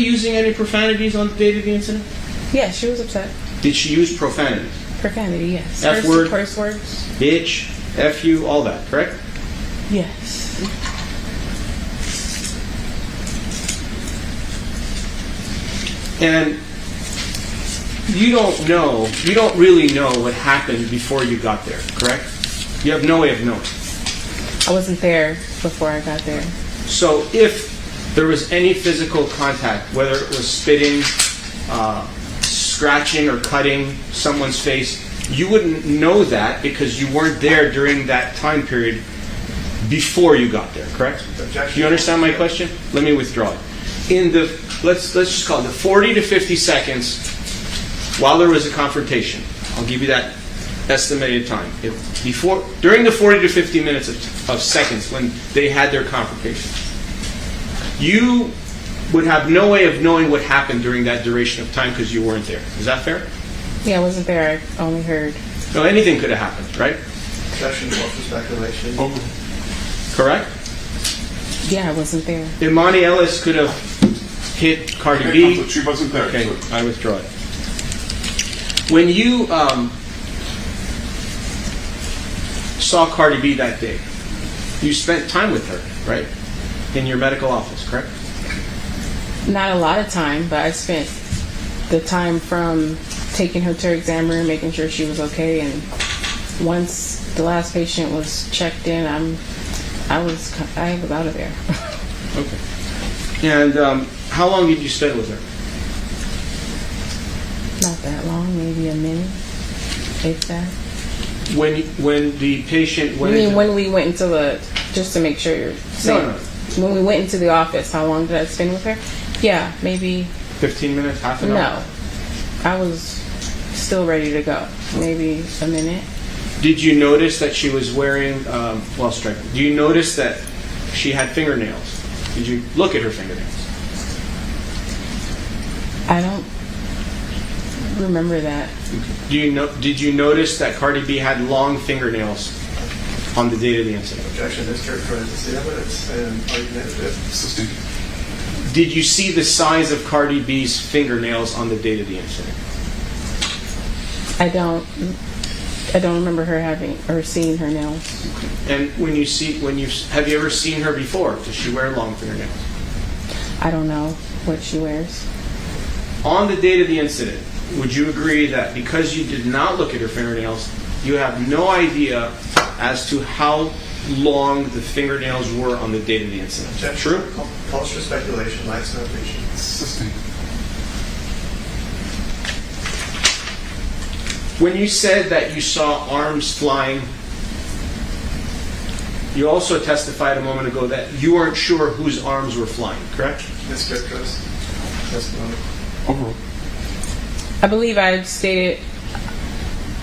using any profanities on the date of the incident? Yeah, she was upset. Did she use profanities? Profanity, yes. F word, curse words. bitch, F you, all that, correct? Yes. And you don't really know what happened before you got there, correct? You have no way of knowing. I wasn't there before I got there. So if there was any physical contact, whether it was spitting, scratching, or cutting someone's face, you wouldn't know that because you weren't there during that time period before you got there, correct? Do you understand my question? Let me withdraw it. In the, let's just call it the 40 to 50 seconds while there was a confrontation, I'll give you that estimated time. During the 40 to 50 minutes of seconds when they had their confrontation, you would have no way of knowing what happened during that duration of time because you weren't there. Is that fair? Yeah, I wasn't there. I only heard. No, anything could have happened, right? Session for speculation. Correct? Yeah, I wasn't there. Emani Ellis could have hit Cardi B. She wasn't there. Okay, So. I withdraw it. When you saw Cardi B that day, you spent time with her, right? In your medical office, correct? Not a lot of time, but I spent the time from taking her to her exam room, making sure she was okay, and once the last patient was checked in, I was out of there. Okay. And how long did you spend with her? Not that long, maybe a minute, if that. When the patient went when we went into the, just to make sure you're saying, No. when we went into the office, how long did I spend with her? Yeah, maybe. 15 minutes, half an hour? No, I was still ready to go. Maybe a minute. Did you notice that she was wearing, do you notice that she had fingernails? Did you look at her fingernails? I don't remember that. Did you notice that Cardi B had long fingernails on the date of the incident? Objection, mischaracterizes the evidence and argumentative. Sustained. Did you see the size of Cardi B's fingernails on the date of the incident? I don't remember her having or seeing her nails. And have you ever seen her before? Does she wear long fingernails? I don't know what she wears. On the date of the incident, would you agree that because you did not look at her fingernails, you have no idea as to how long the fingernails were on the date of the incident? Objection. True? Calls for speculation, lacks foundation. Sustained. When you said that you saw arms flying, you also testified a moment ago that you weren't sure whose arms were flying, correct? Mischaracterized testimony. Overall. I believe I stated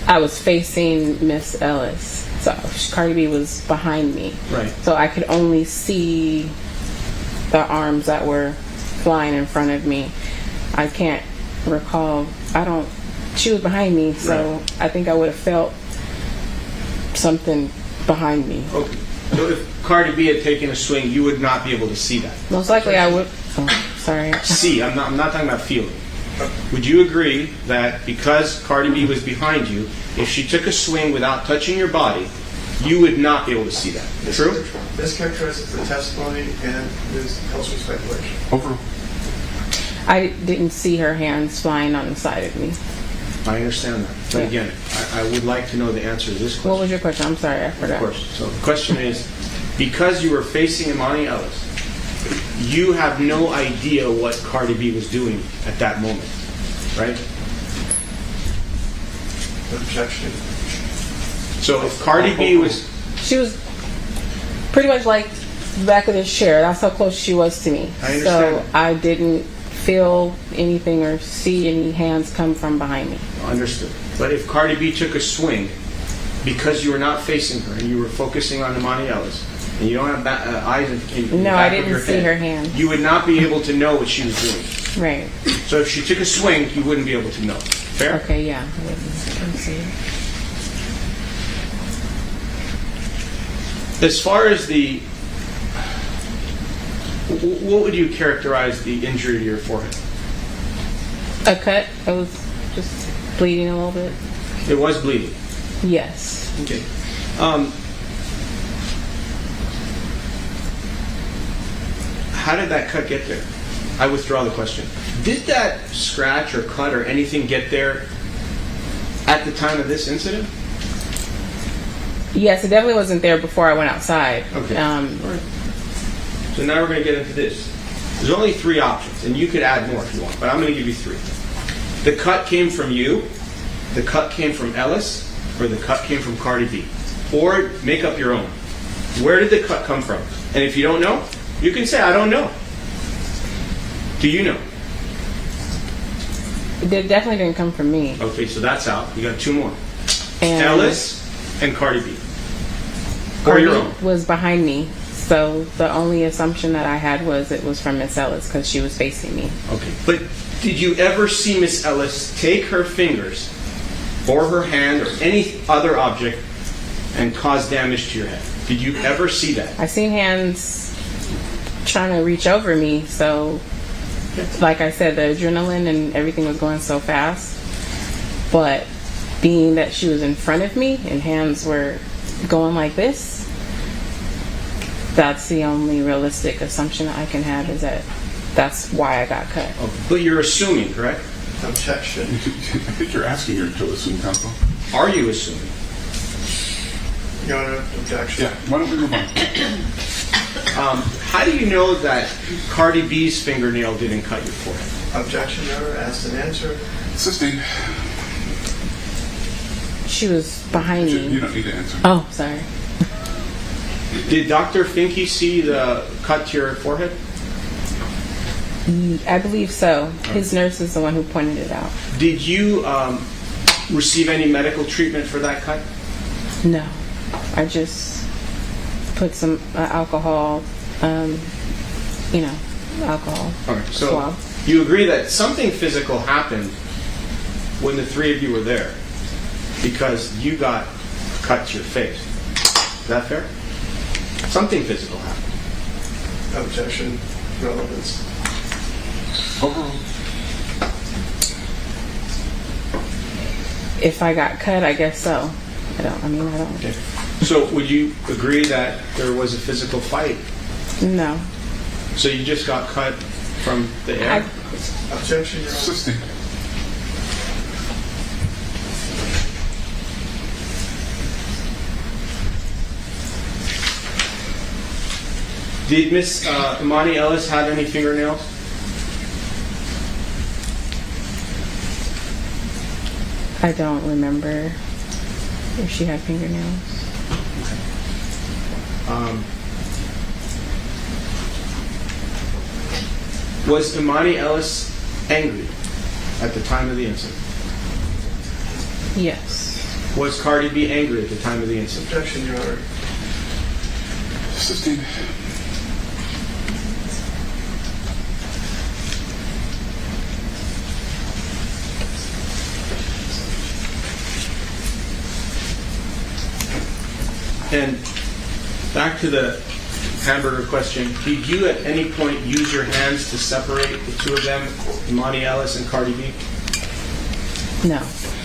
I was facing Miss Ellis. So Cardi B was behind me. Right. So I could only see the arms that were flying in front of me. I can't recall. She was behind me, so Right. I think I would have felt something behind me. Okay. So if Cardi B had taken a swing, you would not be able to see that. Most likely I would. Oh, sorry. See, I'm not talking about feeling. Would you agree that because Cardi B was behind you, if she took a swing without touching your body, you would not be able to see that? True? Mischaracterizes the testimony and calls for speculation. Overall. I didn't see her hands flying on the side of me. I understand that. But again, I would like to know the answer to this question. What was your question? I'm sorry, I forgot. Of course. So the question is, because you were facing Emani Ellis, you have no idea what Cardi B was doing at that moment, right? Objection. So if Cardi B was... She was pretty much like the back of this chair. That's how close she was to me. I understand So that. I didn't feel anything or see any hands come from behind me. Understood. But if Cardi B took a swing, because you were not facing her and you were focusing on Emani Ellis, and you don't have eyes in the No, back I of your didn't see head, her hand. you would not be able to know what she was doing. Right. So if she took a swing, you wouldn't be able to know. Fair? Okay, yeah. I didn't see it. As far as the What would you characterize the injury to your forehead? A cut. I was just bleeding a little bit. It was bleeding. Yes. Okay. How did that cut get there? I withdraw the question. Did that scratch or cut or anything get there at the time of this incident? Yes, it definitely wasn't there before I went outside. Okay. All right. So now we're going to get into this. There's only 3 options, and you could add more if you want, but I'm going to give you 3. The cut came from you, the cut came from Ellis, or the cut came from Cardi B. Or make up your own. Where did the cut come from? And if you don't know, you can say, I don't know. Do you know? It definitely didn't come from me. Okay, so that's out. You got 2 more. And Ellis and Cardi B. Or Cardi your own. was behind me, so the only assumption that I had was it was from Miss Ellis because she was facing me. Okay, but did you ever see Miss Ellis take her fingers or her hand or any other object and cause damage to your head? Did you ever see that? I seen hands trying to reach over me, so like I said, the adrenaline and everything was going so fast. But being that she was in front of me and hands were going like this, that's the only realistic assumption that I can have, is that that's why I got cut. Okay. But you're assuming, correct? Objection. I think you're asking her to assume, counsel. Are you assuming? Your Honor, objection. Yeah, why don't we move on? How do you know that Cardi B's fingernail didn't cut your forehead? Objection, Your Honor. Asked and answered. Assisting. She was behind You me. don't need to answer. Oh, sorry. Did Dr. Finke see the cut to your forehead? I believe so. His nurse is the one who pointed it out. Did you receive any medical treatment for that cut? No. I just put some alcohol, alcohol. All right, so swab. you agree that something physical happened when the 3 of you were there because you got cut to your face. Is that fair? Something physical happened. Objection. Relevance. Overruled. If I got cut, I guess so. I don't. Okay. So would you agree that there was a physical fight? No. So you just got cut from the air? Objection, Your Honor. Assisting. Did Miss Emani Ellis have any fingernails? I don't remember if she had fingernails. Was Emani Ellis angry at the time of the incident? Yes. Was Cardi B angry at the time of the incident? Objection, Your Honor. Assisting. And back to the hamburger question, did you at any point use your hands to separate the 2 of them, Emani Ellis and Cardi B? No.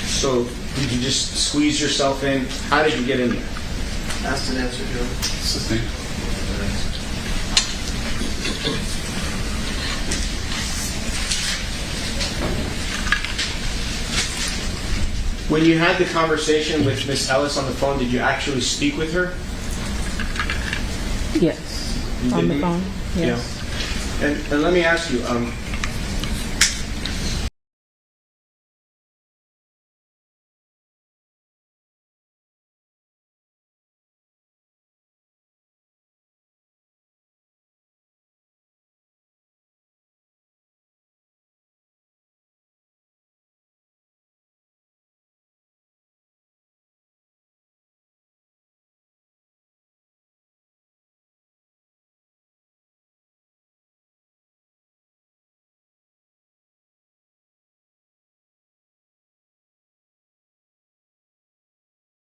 So did you just squeeze yourself in? How did you get in there? Asked and answered, Your Honor. Assisting. When you had the conversation with Miss Ellis on the phone, did you actually speak with her? Yes. You On the didn't? phone. Yes. Yeah. And let me ask you,